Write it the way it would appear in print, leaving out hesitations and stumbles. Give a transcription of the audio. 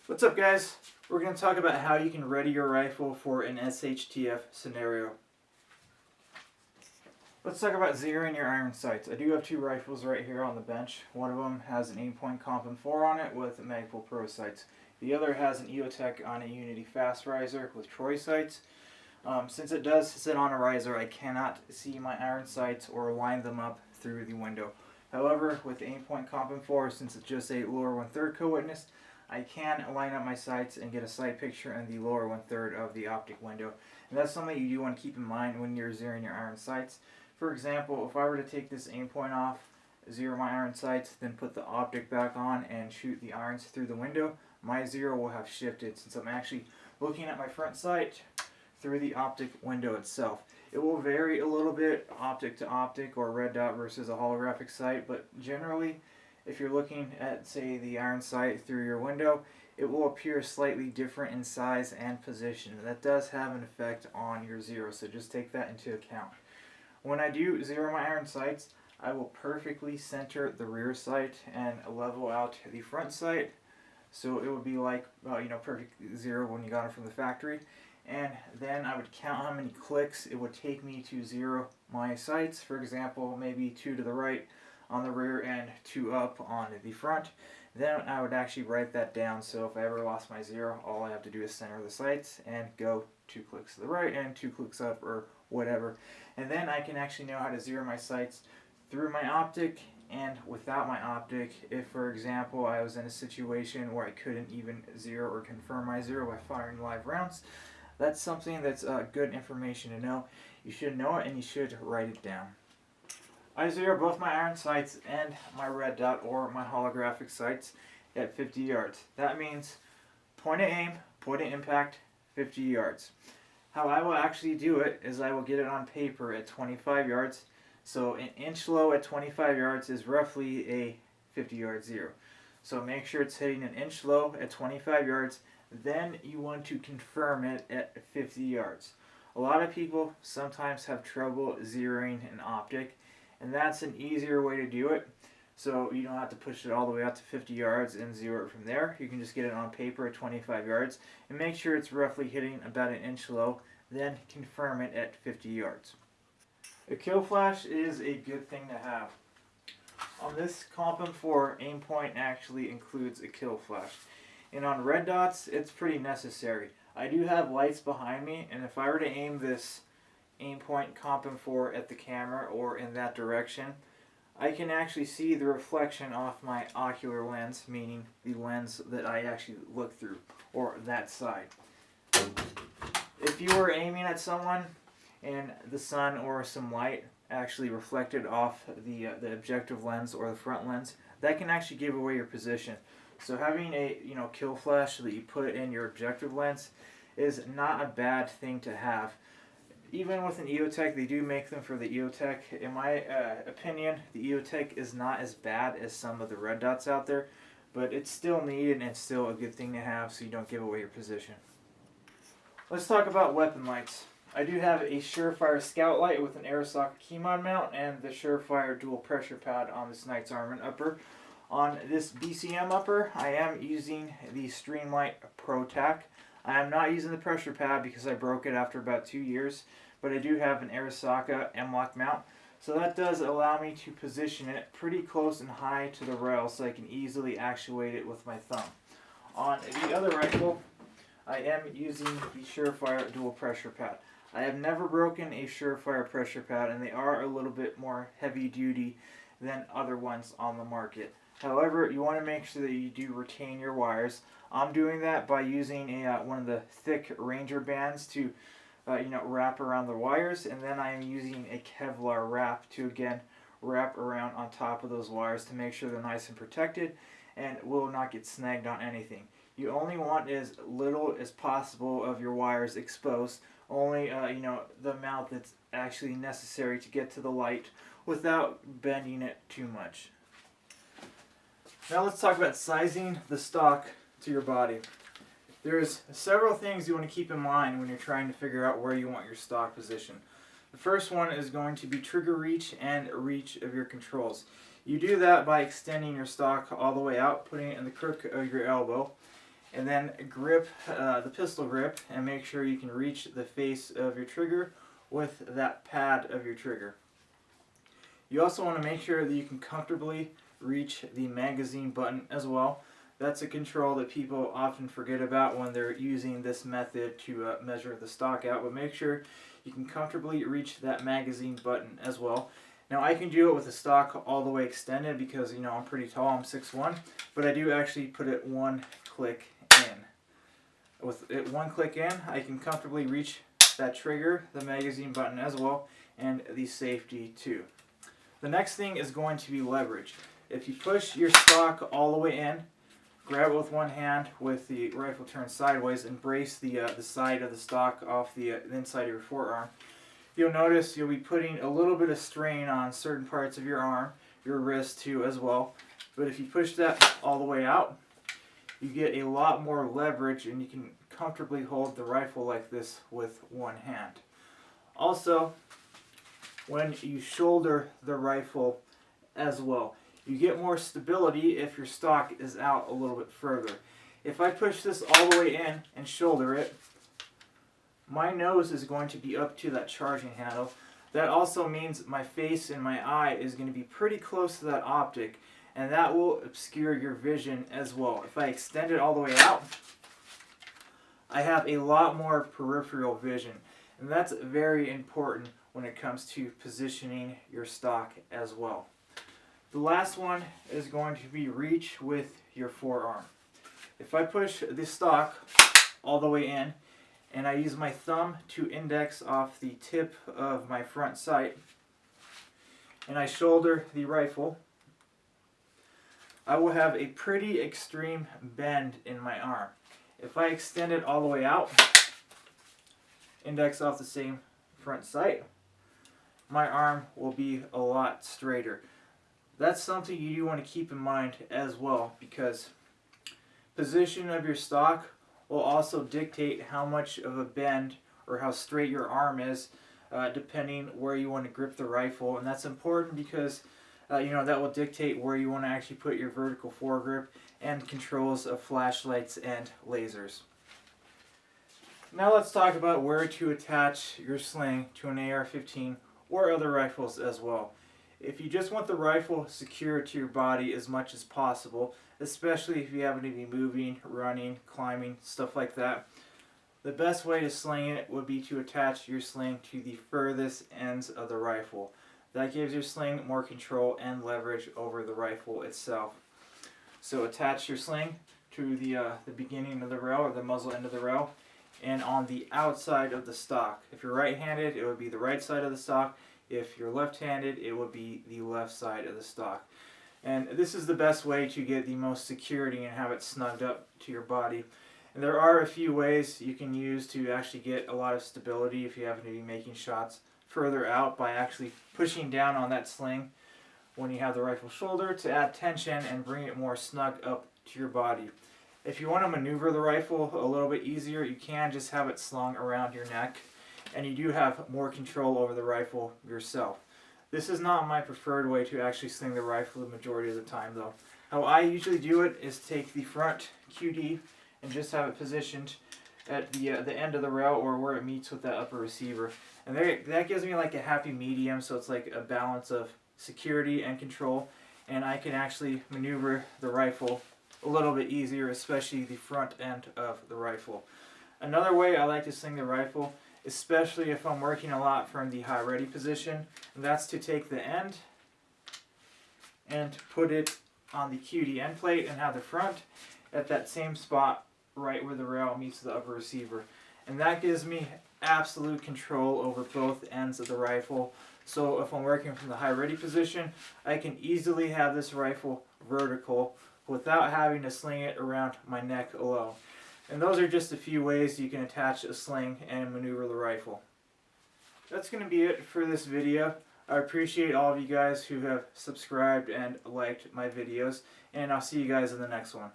What's up, guys? We're going to talk about how you can ready your rifle for an SHTF scenario. Let's talk about zeroing your iron sights. I do have two rifles right here on the bench. One of them has an Aimpoint Comp 4 on it with Magpul Pro sights. The other has an Eotech on a Unity Fast Riser with Troy sights. Since it does sit on a riser, I cannot see my iron sights or line them up through the window. However, with the Aimpoint Comp 4, since it's just a lower 1/3 co-witness, I can line up my sights and get a sight picture in the lower 1/3 of the optic window. And that's something you do want to keep in mind when you're zeroing your iron sights. For example, if I were to take this Aimpoint off, zero my iron sights, then put the optic back on and shoot the irons through the window, my zero will have shifted since I'm actually looking at my front sight through the optic window itself. It will vary a little bit optic to optic or red dot versus a holographic sight, but generally if you're looking at, say, the iron sight through your window, it will appear slightly different in size and position. That does have an effect on your zero, so just take that into account. When I do zero my iron sights, I will perfectly center the rear sight and level out the front sight, so it would be like perfect zero when you got it from the factory. And then I would count how many clicks it would take me to zero my sights. For example, maybe 2 to the right on the rear and 2 up on the front. Then I would actually write that down, so if I ever lost my zero, all I have to do is center the sights and go 2 clicks to the right and 2 clicks up or whatever. And then I can actually know how to zero my sights through my optic and without my optic. If, for example, I was in a situation where I couldn't even zero or confirm my zero by firing live rounds, that's something that's good information to know. You should know it and you should write it down. I zero both my iron sights and my red dot or my holographic sights at 50 yards. That means point of aim, point of impact, 50 yards. How I will actually do it is I will get it on paper at 25 yards. So an inch low at 25 yards is roughly a 50-yard zero. So make sure it's hitting an inch low at 25 yards. Then you want to confirm it at 50 yards. A lot of people sometimes have trouble zeroing an optic, and that's an easier way to do it. So you don't have to push it all the way out to 50 yards and zero it from there. You can just get it on paper at 25 yards and make sure it's roughly hitting about an inch low, then confirm it at 50 yards. A kill flash is a good thing to have. On this Comp 4, Aimpoint actually includes a kill flash. And on red dots, it's pretty necessary. I do have lights behind me, and if I were to aim this Aimpoint Comp 4 at the camera or in that direction, I can actually see the reflection off my ocular lens, meaning the lens that I actually look through, or that side. If you were aiming at someone and the sun or some light actually reflected off the objective lens or the front lens, that can actually give away your position. So having a kill flash that you put in your objective lens is not a bad thing to have. Even with an Eotech, they do make them for the Eotech. In my opinion, the Eotech is not as bad as some of the red dots out there, but it's still needed and it's still a good thing to have so you don't give away your position. Let's talk about weapon lights. I do have a Surefire Scout light with an Aerosocket key mod mount and the Surefire dual pressure pad on this Knight's Armament upper. On this BCM upper, I am using the Streamlight ProTac. I am not using the pressure pad because I broke it after about 2 years, but I do have an Aerosocket M-Lock mount, so that does allow me to position it pretty close and high to the rail so I can easily actuate it with my thumb. On the other rifle, I am using the Surefire dual pressure pad. I have never broken a Surefire pressure pad, and they are a little bit more heavy duty than other ones on the market. However, you want to make sure that you do retain your wires. I'm doing that by using one of the thick Ranger bands to wrap around the wires, and then I am using a Kevlar wrap to again wrap around on top of those wires to make sure they're nice and protected and will not get snagged on anything. You only want as little as possible of your wires exposed, only the amount that's actually necessary to get to the light without bending it too much. Now let's talk about sizing the stock to your body. There's several things you want to keep in mind when you're trying to figure out where you want your stock position. The first one is going to be trigger reach and reach of your controls. You do that by extending your stock all the way out, putting it in the crook of your elbow, and then grip the pistol grip and make sure you can reach the face of your trigger with that pad of your trigger. You also want to make sure that you can comfortably reach the magazine button as well. That's a control that people often forget about when they're using this method to measure the stock out, but make sure you can comfortably reach that magazine button as well. Now I can do it with the stock all the way extended because, you know, I'm pretty tall, I'm 6'1", but I do actually put it one click in. With it one click in, I can comfortably reach that trigger, the magazine button as well, and the safety too. The next thing is going to be leverage. If you push your stock all the way in, grab it with one hand with the rifle turned sideways and brace the side of the stock off the inside of your forearm, you'll notice you'll be putting a little bit of strain on certain parts of your arm, your wrist too as well. But if you push that all the way out, you get a lot more leverage and you can comfortably hold the rifle like this with one hand. Also, when you shoulder the rifle as well, you get more stability if your stock is out a little bit further. If I push this all the way in and shoulder it, my nose is going to be up to that charging handle. That also means my face and my eye is going to be pretty close to that optic, and that will obscure your vision as well. If I extend it all the way out, I have a lot more peripheral vision, and that's very important when it comes to positioning your stock as well. The last one is going to be reach with your forearm. If I push the stock all the way in and I use my thumb to index off the tip of my front sight and I shoulder the rifle, I will have a pretty extreme bend in my arm. If I extend it all the way out, index off the same front sight, my arm will be a lot straighter. That's something you do want to keep in mind as well, because position of your stock will also dictate how much of a bend or how straight your arm is, depending where you want to grip the rifle. And that's important because you know, that will dictate where you want to actually put your vertical foregrip and controls of flashlights and lasers. Now let's talk about where to attach your sling to an AR-15 or other rifles as well. If you just want the rifle secured to your body as much as possible, especially if you happen to be moving, running, climbing, stuff like that, the best way to sling it would be to attach your sling to the furthest ends of the rifle. That gives your sling more control and leverage over the rifle itself. So attach your sling to the beginning of the rail, or the muzzle end of the rail, and on the outside of the stock. If you're right-handed, it would be the right side of the stock. If you're left-handed, it would be the left side of the stock. And this is the best way to get the most security and have it snugged up to your body. And there are a few ways you can use to actually get a lot of stability if you happen to be making shots further out, by actually pushing down on that sling when you have the rifle shoulder to add tension and bring it more snug up to your body. If you want to maneuver the rifle a little bit easier, you can just have it slung around your neck, and you do have more control over the rifle yourself. This is not my preferred way to actually sling the rifle the majority of the time though. How I usually do it is take the front QD and just have it positioned at the end of the rail, or where it meets with that upper receiver. And that gives me like a happy medium, so it's like a balance of security and control, and I can actually maneuver the rifle a little bit easier, especially the front end of the rifle. Another way I like to sling the rifle, especially if I'm working a lot from the high ready position, and that's to take the end and put it on the QD end plate and have the front at that same spot right where the rail meets the upper receiver. And that gives me absolute control over both ends of the rifle. So if I'm working from the high ready position, I can easily have this rifle vertical without having to sling it around my neck alone. And those are just a few ways you can attach a sling and maneuver the rifle. That's going to be it for this video. I appreciate all of you guys who have subscribed and liked my videos, and I'll see you guys in the next one.